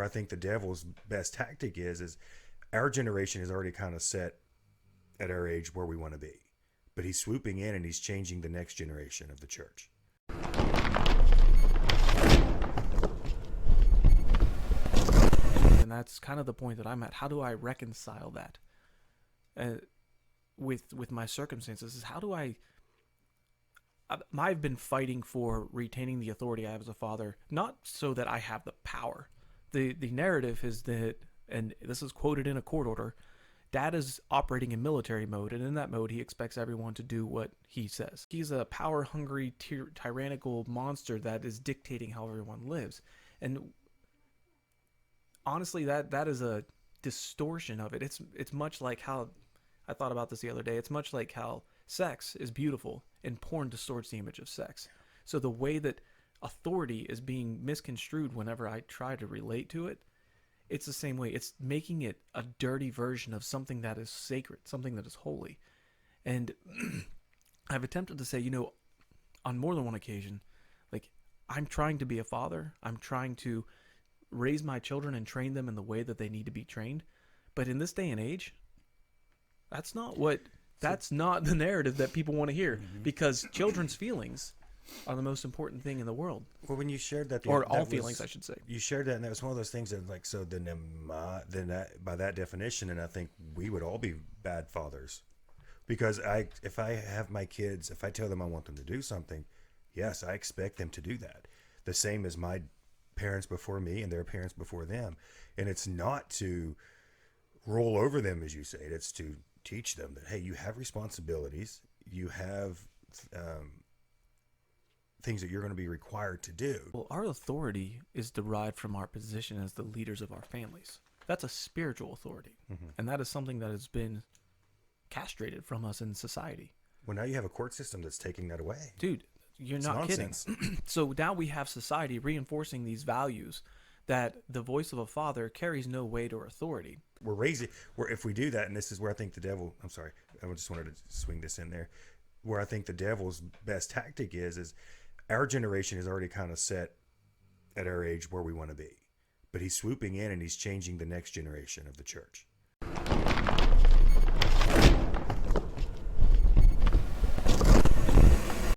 I think the devil's best tactic is our generation is already kind of set at our age where we want to be, but he's swooping in and he's changing the next generation of the church. And that's kind of the point that I'm at. How do I reconcile that with my circumstances? Is how do I've been fighting for retaining the authority I have as a father, not so that I have the power. The narrative is that, and this is quoted in a court order, Dad is operating in military mode, and in that mode, he expects everyone to do what he says. He's a power-hungry, tyrannical monster that is dictating how everyone lives. And honestly, that is a distortion of it. It's much like how, I thought about this the other day, it's much like how sex is beautiful and porn distorts the image of sex. So the way that authority is being misconstrued whenever I try to relate to it, it's the same way. It's making it a dirty version of something that is sacred, something that is holy. And I've attempted to say, on more than one occasion, like, I'm trying to be a father. I'm trying to raise my children and train them in the way that they need to be trained. But in this day and age, that's not the narrative that people want to hear, because children's feelings are the most important thing in the world. Well, when you shared that, feelings, I should say. You shared that, and that was one of those things that, like, so then by that definition, and I think we would all be bad fathers, because if I have my kids, if I tell them I want them to do something, yes, I expect them to do that. The same as my parents before me and their parents before them, and it's not to roll over them, as you say. It's to teach them that, hey, you have responsibilities, you have things that you're going to be required to do. Well, our authority is derived from our position as the leaders of our families. That's a spiritual authority. Mm-hmm. And that is something that has been castrated from us in society. Well, now you have a court system that's taking that away. Dude, it's not nonsense. Kidding. So now we have society reinforcing these values that the voice of a father carries no weight or authority. If we do that, and this is where I think the devil, I'm sorry, I just wanted to swing this in there, where I think the devil's best tactic is our generation is already kind of set at our age where we want to be, but he's swooping in and he's changing the next generation of the church.